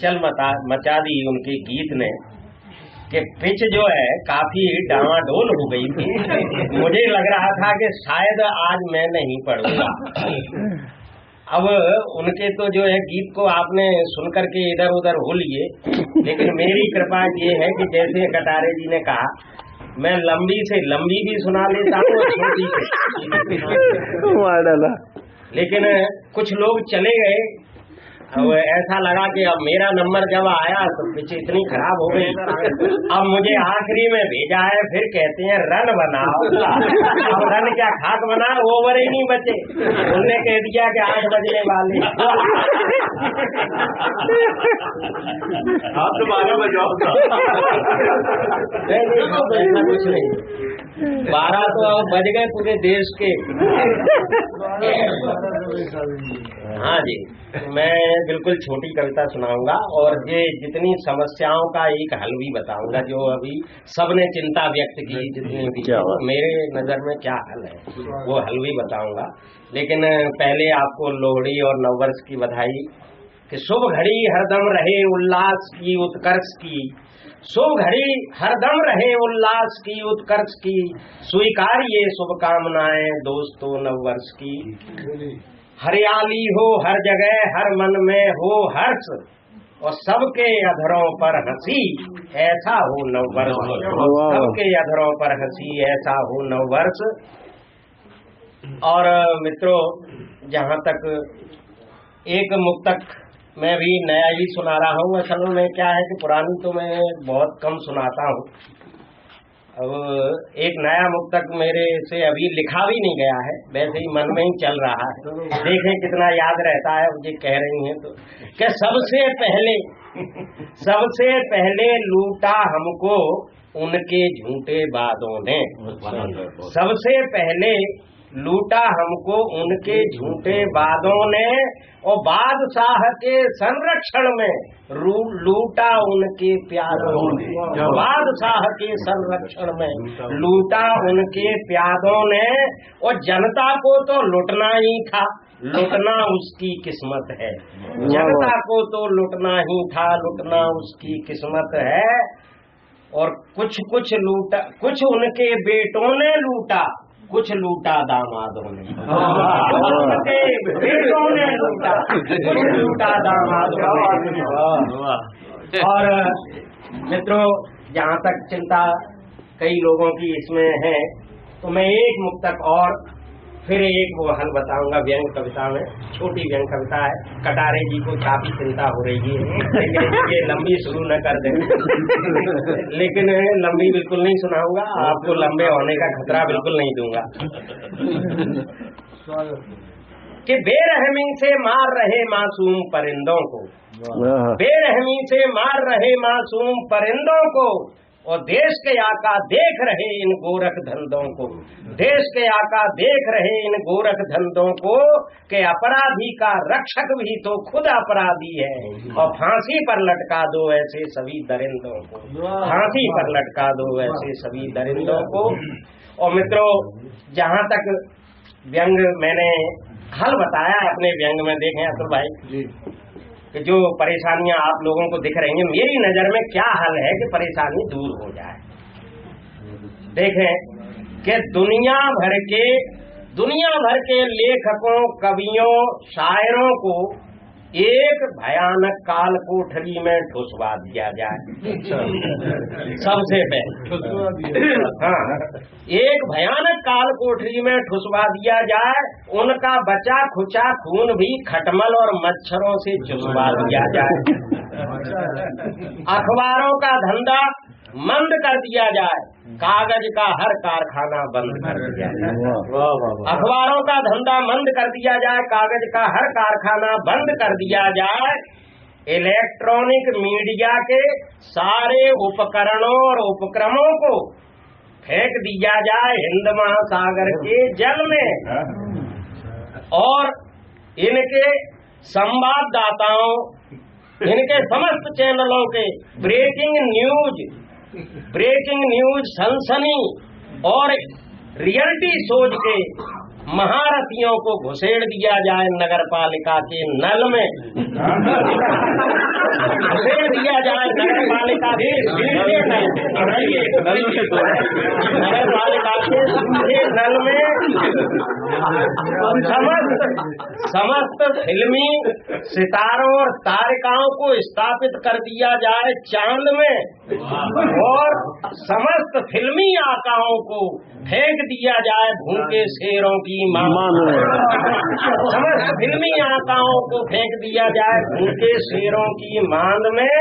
हलचल मचा दी उनके गीत ने कि पिच जो है काफी डामाडोल हो गई थी। मुझे लग रहा था कि शायद आज मैं नहीं पढ़ूंगा। अब उनके तो जो है गीत को आपने सुनकर के इधर उधर हो लिए, लेकिन मेरी कृपा ये है कि जैसे कटारे जी ने कहा, मैं लंबी से लंबी भी सुना लेता हूँ और छोटी से। लेकिन कुछ लोग चले गए, अब ऐसा लगा कि अब मेरा नंबर जब आया तो पिच इतनी खराब हो गई। अब मुझे आखिरी में भेजा है, फिर कहते हैं रन बनाओ। अब रन क्या खाक बना, ओवर ही नहीं बचे। उन्होंने कह दिया कि 8 बजने वाले। आप तो 12 बजाओ। ऐसा कुछ नहीं, 12 तो बज गए पूरे देश के। हाँ जी, मैं बिल्कुल छोटी कविता सुनाऊंगा और ये जितनी समस्याओं का एक हल भी बताऊंगा, जो अभी सबने चिंता व्यक्त की, जितनी भी मेरे नजर में क्या हल है वो हल भी बताऊंगा। लेकिन पहले आपको लोहड़ी और नववर्ष की बधाई कि शुभ घड़ी हरदम रहे उल्लास की उत्कर्ष की, शुभ घड़ी हरदम रहे उल्लास की उत्कर्ष की, स्वीकारिए शुभकामनाएं दोस्तों नववर्ष की। हरियाली हो हर जगह, हर मन में हो हर्ष, और सबके अधरों पर हंसी ऐसा हो नववर्ष। सबके अधरों पर हंसी ऐसा हो नववर्ष। और मित्रों, जहाँ तक एक मुक्तक मैं भी नया ही सुना रहा हूँ। असल में क्या है कि पुरानी तो मैं बहुत कम सुनाता हूँ। अब एक नया मुक्तक मेरे से अभी लिखा भी नहीं गया है, वैसे ही मन में ही चल रहा है, देखें कितना याद रहता है। मुझे कह रही हैं तो कि सबसे पहले लूटा हमको उनके झूठे वादों ने, सबसे पहले लूटा हमको उनके झूठे वादों ने, और बादशाह के संरक्षण में लूटा उनके प्यादों ने, बादशाह के संरक्षण में लूटा उनके प्यादों ने। और जनता को तो लुटना ही था, लुटना उसकी किस्मत है। जनता को तो लुटना ही था, लुटना उसकी किस्मत है। और कुछ लूटा, कुछ उनके बेटों ने लूटा, कुछ लूटा दामादों ने, उनके बेटों ने लूटा, कुछ लूटा दामादों ने। और मित्रों, जहाँ तक चिंता कई लोगों की इसमें है, तो मैं एक मुक्तक और फिर एक वो हल बताऊंगा व्यंग कविता में। छोटी व्यंग कविता है, कटारे जी को काफी चिंता हो रही है, लेकिन ये लंबी शुरू न कर दें। लेकिन लंबी बिल्कुल नहीं सुनाऊंगा, आपको लंबे होने का खतरा बिल्कुल नहीं दूंगा। कि बेरहमी से मार रहे मासूम परिंदों को, बेरहमी से मार रहे मासूम परिंदों को, और देश के आका देख रहे इन गोरख धंधों को, देश के आका देख रहे इन गोरख धंधों को, कि अपराधी का रक्षक भी तो खुद अपराधी है, और फांसी पर लटका दो ऐसे सभी दरिंदों को, फांसी पर लटका दो ऐसे सभी दरिंदों को। और मित्रों, जहाँ तक व्यंग मैंने हल बताया अपने व्यंग में, देखें अतुल भाई कि जो परेशानियां आप लोगों को दिख रही हैं, मेरी नजर में क्या हल है कि परेशानी दूर हो जाए। देखें कि दुनिया भर के लेखकों, कवियों, शायरों को एक भयानक काल कोठरी में ठुसवा दिया जाए। सबसे पहले हाँ, एक भयानक काल कोठरी में ठुसवा दिया जाए। उनका बचा खुचा खून भी खटमल और मच्छरों से चुसवा दिया जाए। अखबारों का धंधा मंद कर दिया जाए, कागज का हर कारखाना बंद कर दिया जाए। अखबारों का धंधा मंद कर दिया जाए, कागज का हर कारखाना बंद कर दिया जाए। इलेक्ट्रॉनिक मीडिया के सारे उपकरणों और उपक्रमों को फेंक दिया जाए हिंद महासागर के जल में, और इनके संवाददाताओं, इनके समस्त चैनलों के ब्रेकिंग न्यूज, सनसनी और रियलिटी शोज के महारथियों को घुसेड़ दिया जाए नगर पालिका के नल में। दिया जाए नगर पालिका के सीधे नगर पालिका के सीधे नल में समस्त फिल्मी सितारों और तारिकाओं को स्थापित कर दिया जाए चांद में, और समस्त फिल्मी आकाओं को फेंक दिया जाए भूखे शेरों की मान में। समस्त फिल्मी आकाओं को फेंक दिया जाए भूखे शेरों की मांद में,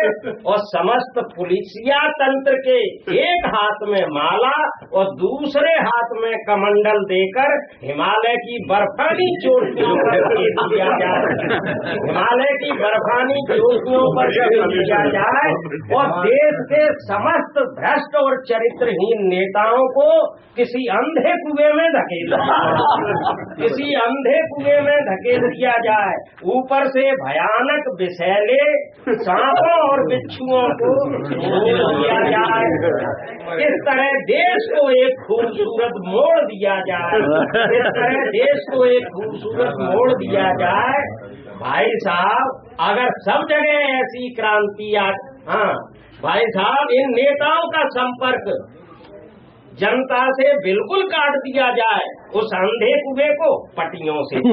और समस्त पुलिसिया तंत्र के एक हाथ में माला और दूसरे हाथ में कमंडल देकर हिमालय की बर्फानी चोटियों पर भेज दिया जाए। हिमालय की बर्फानी चोटियों पर भेज दिया जाए, और देश के समस्त भ्रष्ट और चरित्रहीन नेताओं को किसी अंधे कुएं में धकेल किसी अंधे कुएं में धकेल दिया जाए। ऊपर से भयानक विषैले सांपों और बिच्छुओं को छोड़ दिया जाए। इस तरह देश को एक खूबसूरत मोड़ दिया जाए। इस तरह देश को एक खूबसूरत मोड़ दिया जाए। भाई साहब, अगर सब जगह ऐसी क्रांति हाँ भाई साहब, इन नेताओं का संपर्क जनता से बिल्कुल काट दिया जाए, उस अंधे कुएं को पट्टियों से इन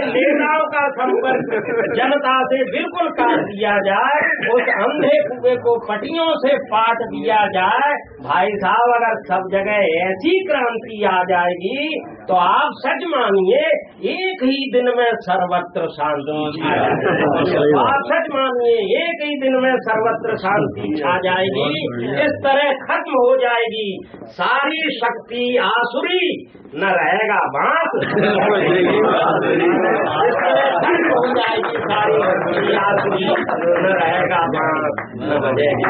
नेताओं का संपर्क जनता से बिल्कुल काट दिया जाए, उस अंधे कुएं को पट्टियों से पाट दिया जाए। भाई साहब, अगर सब जगह ऐसी क्रांति आ जाएगी तो आप सच मानिए एक ही दिन में सर्वत्र शांति छा जाएगी। आप सच मानिए एक ही दिन में सर्वत्र शांति छा जाएगी। इस तरह खत्म हो जाएगी सारी शक्ति आसुरी, न रहेगा बांस खत्म हो जाएगी सारी शक्ति आसुरी, न रहेगा बांस न बजेगी।